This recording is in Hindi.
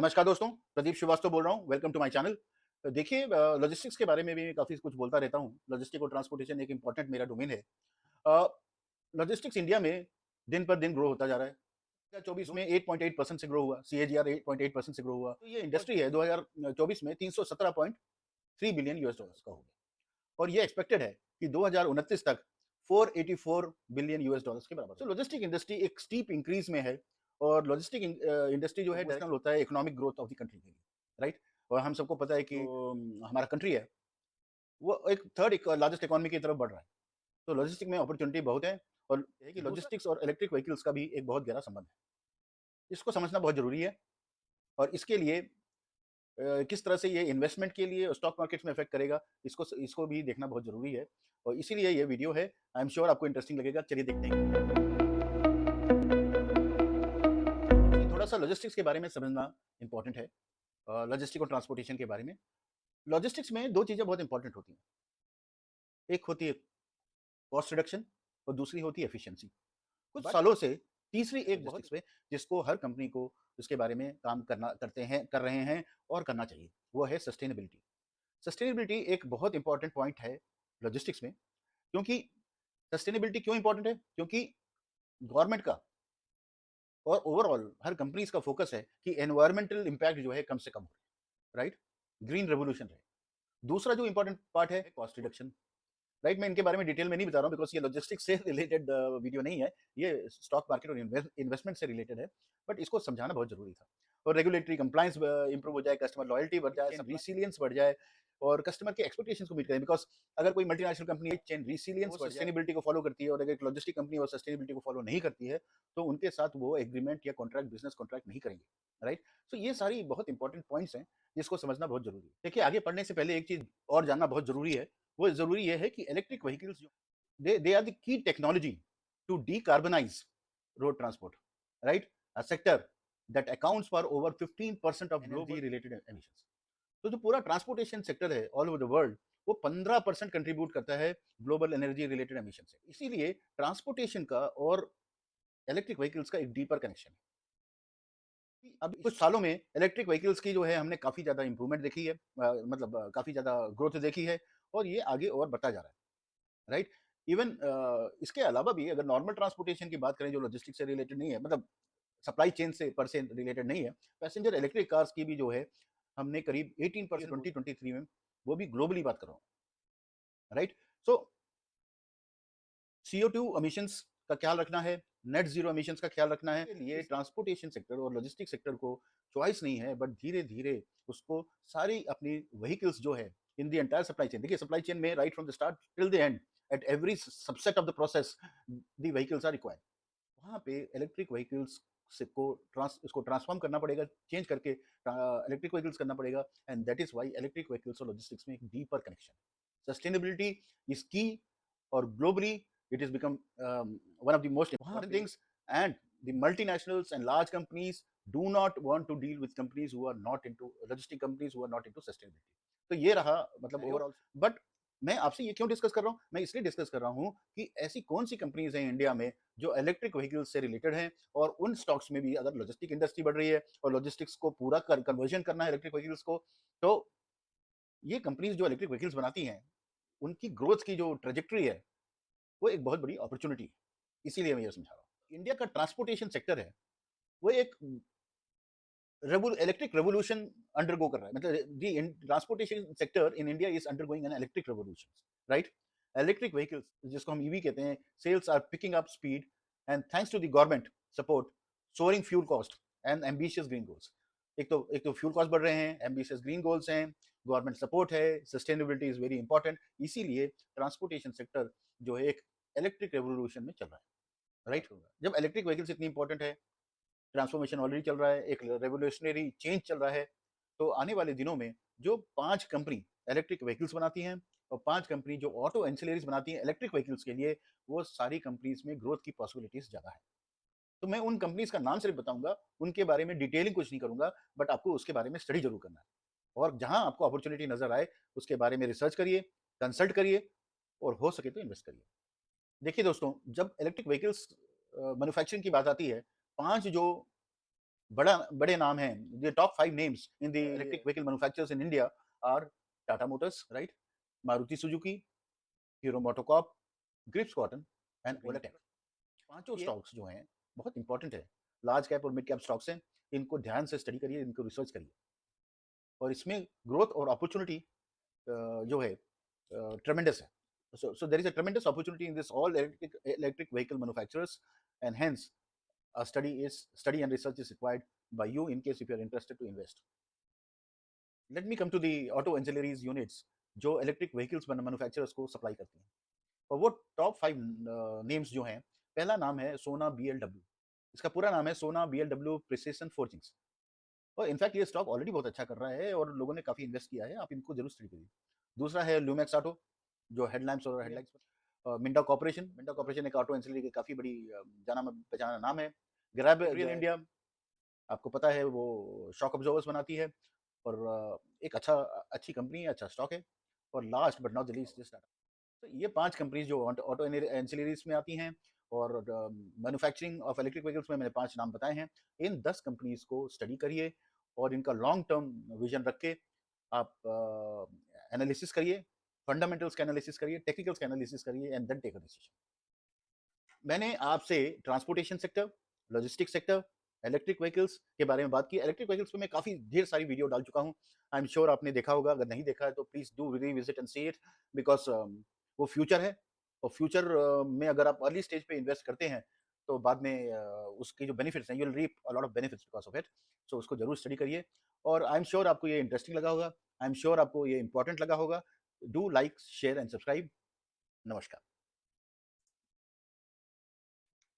नमस्कार दोस्तों, प्रदीप श्रीवास्तव बोल रहा हूँ। Welcome to my channel. देखिए, लॉजिस्टिक्स के बारे में भी काफ़ी कुछ बोलता रहता हूँ। लॉजिस्टिक और ट्रांसपोर्टेशन एक इम्पोर्टेंट मेरा डोमेन है। अ, लॉजिस्टिक्स इंडिया में दिन पर दिन ग्रो होता जा रहा है। 2024 में 8.8% से ग्रो हुआ, सीएजीआर 8.8% से ग्रो हुआ। तो ये इंडस्ट्री है 2024 में 317.3 बिलियन यूएस डॉलर्स का हो गया और ये एक्सपेक्टेड है कि 2029 तक 484 बिलियन यूएस डॉलर्स के बराबर। तो लॉजिस्टिक इंडस्ट्री एक स्टीप इंक्रीज में है और लॉजिस्टिक इंडस्ट्री जो है डायरेक्शनल होता है economic growth of the country के लिए, राइट। और हम सबको पता है कि हमारा कंट्री है वो एक थर्ड लार्जेस्ट इकोनॉमी की तरफ बढ़ रहा है। तो लॉजिस्टिक में अपॉर्चुनिटी बहुत है और है कि लॉजिस्टिक्स और इलेक्ट्रिक व्हीकल्स का भी एक बहुत गहरा संबंध है। इसको समझना बहुत जरूरी है और इसके लिए किस तरह से ये इन्वेस्टमेंट के लिए स्टॉक मार्केट्स में इफेक्ट करेगा, इसको इसको भी देखना बहुत जरूरी है और इसीलिए ये वीडियो है। आई एम श्योर आपको इंटरेस्टिंग लगेगा। चलिए देखते हैं। थोड़ा सा लॉजिस्टिक्स के बारे में समझना इंपॉर्टेंट है। लॉजिस्टिक और ट्रांसपोर्टेशन के बारे में, लॉजिस्टिक्स में दो चीज़ें बहुत इंपॉर्टेंट होती हैं। एक होती है कॉस्ट रिडक्शन और दूसरी होती है एफिशिएंसी। कुछ सालों से तीसरी एक लॉजिस्टिक्स में जिसको हर कंपनी को उसके बारे में काम कर रहे हैं और करना चाहिए, वो है सस्टेनेबिलिटी। सस्टेनेबिलिटी एक बहुत इंपॉर्टेंट पॉइंट है लॉजिस्टिक्स में। क्योंकि सस्टेनेबिलिटी क्यों इंपॉर्टेंट है? क्योंकि गवर्नमेंट का और ओवरऑल हर कंपनीज का फोकस है कि एनवायरमेंटल इंपैक्ट जो है कम से कम हो, राइट। ग्रीन रेवोल्यूशन है। दूसरा जो इंपॉर्टेंट पार्ट है कॉस्ट रिडक्शन, राइट। मैं इनके बारे में डिटेल में नहीं बता रहा हूँ बिकॉज ये लॉजिस्टिक्स से रिलेटेड वीडियो नहीं है, ये स्टॉक मार्केट और इन्वेस्टमेंट से रिलेटेड है। बट इसको समझाना बहुत जरूरी था। और रेगुलेटरी कंप्लायंस इंप्रूव हो जाए, कस्टमर लॉयल्टी बढ़ जाए, रिसिलियंस बढ़ जाए और कस्टमर के एक्सपेक्टेशंस को मीट करें। बिकॉज अगर कोई multinational company chain resilience sustainability को फॉलो करती है और अगर एक लॉजिस्टिक कंपनी और सस्टेनेबिलिटी को फॉलो नहीं करती है तो उनके साथ वो एग्रीमेंट या कॉन्ट्रैक्ट बिजनेस कॉन्ट्रैक्ट नहीं करेंगे, राइट। तो ये सारी बहुत इंपॉर्टेंट पॉइंट्स हैं जिसको समझना बहुत जरूरी है। देखिए, आगे पढ़ने से पहले एक चीज और जानना बहुत जरूरी है। वो जरूरी ये है कि electric vehicles they are the key technology to decarbonize road transport, right? A sector that accounts for over 15% of global related emissions. तो जो पूरा ट्रांसपोर्टेशन सेक्टर है ऑल ओवर द वर्ल्ड, वो 15% कंट्रीब्यूट करता है ग्लोबल एनर्जी रिलेटेड एमिशन से। इसीलिए ट्रांसपोर्टेशन का और इलेक्ट्रिक व्हीकल्स का एक डीपर कनेक्शन है। अब कुछ सालों में इलेक्ट्रिक व्हीकल्स की जो है हमने काफी ज्यादा इंप्रूवमेंट देखी है, मतलब काफी ज्यादा ग्रोथ देखी है और ये आगे और बढ़ता जा रहा है, राइट। इवन इसके अलावा भी अगर नॉर्मल ट्रांसपोर्टेशन की बात करें जो लॉजिस्टिक्स से रिलेटेड नहीं है, मतलब सप्लाई चेन से पर से रिलेटेड नहीं है, पैसेंजर इलेक्ट्रिक कार्स की भी जो है हमने करीब 18% 2023 में, वो भी ग्लोबली बात कर रहा हूँ, राइट। सो CO2 एमिशंस का ख्याल रखना है, नेट जीरो एमिशंस का ख्याल रखना है। ये ट्रांसपोर्टेशन सेक्टर और लॉजिस्टिक सेक्टर को चॉइस नहीं है, बट धीरे धीरे उसको सारी अपनी व्हीकल्स जो है in the entire supply chain, देखिए सप्लाई चेन में right from the start till the end, at every subset of the process the vehicles are required. वहाँ पे इलेक्ट्रिक व्हीकल्स से को इसको ट्रांसफॉर्म करना पड़ेगा, चेंज करके इलेक्ट्रिक व्हीकल्स करना पड़ेगा। And that is why electric vehicles और लॉजिस्टिक्स में एक डीपर कनेक्शन। सस्टेनेबिलिटी इज की और globally it has become one of the most important things, and the multinationals and large companies do not want to deal with companies who are not into logistic companies who are not into sustainability। तो ये रहा मतलब ओवरऑल। बट मैं आपसे ये क्यों डिस्कस कर रहा हूँ? मैं इसलिए डिस्कस कर रहा हूँ कि ऐसी कौन सी कंपनीज हैं इंडिया में जो इलेक्ट्रिक व्हीकल्स से रिलेटेड हैं और उन स्टॉक्स में भी अगर लॉजिस्टिक इंडस्ट्री बढ़ रही है और लॉजिस्टिक्स को पूरा कन्वर्जन करना है इलेक्ट्रिक व्हीकल्स को, तो ये कंपनीज जो इलेक्ट्रिक व्हीकल्स बनाती हैं उनकी ग्रोथ की जो ट्रेजेक्टरी है वो एक बहुत बड़ी अपॉर्चुनिटी है। इसीलिए मैं ये समझा रहा हूँ। इंडिया का ट्रांसपोर्टेशन सेक्टर है वो एक इलेक्ट्रिक रेवोल्यूशन अंडरगो कर रहा है। मतलब the transportation sector in India is undergoing an electric revolution, right. Electric vehicles जिसको हम ईवी कहते हैं, sales are picking up speed and thanks to the government support, soaring fuel cost and ambitious green goals. एक तो फ्यूल कॉस्ट बढ़ रहे हैं, एम्बिशियस ग्रीन गोल्स हैं, गवर्नमेंट सपोर्ट है, सस्टेनेबिलिटी इज वेरी इंपॉर्टेंट। इसीलिए ट्रांसपोर्टेशन सेक्टर जो है एक इलेक्ट्रिक रेवोल्यूशन में चल रहा है, राइट। जब इलेक्ट्रिक व्हीकल्स इतनी इंपॉर्टेंट है, ट्रांसफॉर्मेशन ऑलरेडी चल रहा है, एक रेवोल्यूशनरी चेंज चल रहा है, तो आने वाले दिनों में जो 5 कंपनी इलेक्ट्रिक व्हीकल्स बनाती हैं और 5 कंपनी जो ऑटो एंसिलरीज बनाती हैं इलेक्ट्रिक व्हीकल्स के लिए, वो सारी कंपनीज में ग्रोथ की पॉसिबिलिटीज ज़्यादा है। तो मैं उन कंपनीज का नाम सिर्फ बताऊंगा, उनके बारे में डिटेलिंग कुछ नहीं करूंगा, बट आपको उसके बारे में स्टडी जरूर करना है और जहां आपको अपॉर्चुनिटी नजर आए उसके बारे में रिसर्च करिए, कंसल्ट करिए और हो सके तो इन्वेस्ट करिए। देखिए दोस्तों, जब इलेक्ट्रिक व्हीकल्स मैन्युफैक्चरिंग की बात आती है, 5 जो बड़े नाम हैं, the top 5 names in the electric vehicle manufacturers in India are Tata Motors, right? Maruti Suzuki, Hero MotoCorp, Greaves Cotton and Olectra. पांचों स्टॉक्स जो हैं बहुत इंपॉर्टेंट है, लार्ज कैप और मिड कैप स्टॉक्स हैं। इनको ध्यान से स्टडी करिए, इनको रिसर्च करिए, और इसमें ग्रोथ और अपॉर्चुनिटी जो है ट्रेमेंडस है. So there is a tremendous opportunity in this all electric vehicle manufacturers, and hence a study and research is required by you in case if you are interested to invest. Let me come to the auto ancillaries units जो इलेक्ट्रिक व्हीकल्स मैन्युफैक्चरर्स को सप्लाई करती हैं, और वो टॉप 5 नेम्स जो हैं, पहला नाम है सोना BLW. इसका पूरा नाम है सोना BLW प्रिसिशन फोर्जिंग्स, और इनफैक्ट ये स्टॉक ऑलरेडी बहुत अच्छा कर रहा है और लोगों ने काफी इन्वेस्ट किया है, आप इनको जरूर स्टडी करिए. दूसरा है ल्यूमैक्स ऑटो, जो हेडलैम्प्स और हेडलाइट्स पर. मिंडा कॉर्पोरेशन एक ऑटो एंसिलरी की काफी बड़ी जाना पहचाना नाम है. ग्रैब रियल इंडिया, आपको पता है वो शॉक ऑब्जर्वर्स बनाती है, और एक अच्छी कंपनी है, अच्छा स्टॉक है. और last but not the least this Tata. तो ये 5 कंपनीज जो ऑटो एंसिलरीज में आती हैं, और मैन्युफैक्चरिंग ऑफ इलेक्ट्रिक व्हीकल्स में मैंने 5 नाम बताए हैं. इन 10 कंपनीज को स्टडी करिए, और इनका लॉन्ग टर्म विजन रख के आप एनालिसिस करिए, फंडामेंटल्स का एनालिसिस करिए, टेक्निकल्स का एनालिसिस करिए, and then take a decision. मैंने आपसे transportation sector, logistic sector, electric vehicles के बारे में बात की. इलेक्ट्रिक व्हीकल्स पे मैं काफ़ी ढेर सारी वीडियो डाल चुका हूँ. आई एम श्योर आपने देखा होगा, अगर नहीं देखा है तो please do revisit and see it, because वो फ्यूचर है, और फ्यूचर में अगर आप अर्ली स्टेज पे इन्वेस्ट करते हैं तो बाद में उसके जो बेनिफिट्स हैं, you will reap a lot of benefits because of it. So उसको जरूर स्टडी करिए, और आई एम श्योर आपको ये इंटरेस्टिंग लगा होगा, आई एम श्योर आपको ये इंपॉर्टेंट लगा होगा. Do like, share and subscribe. नमस्कार.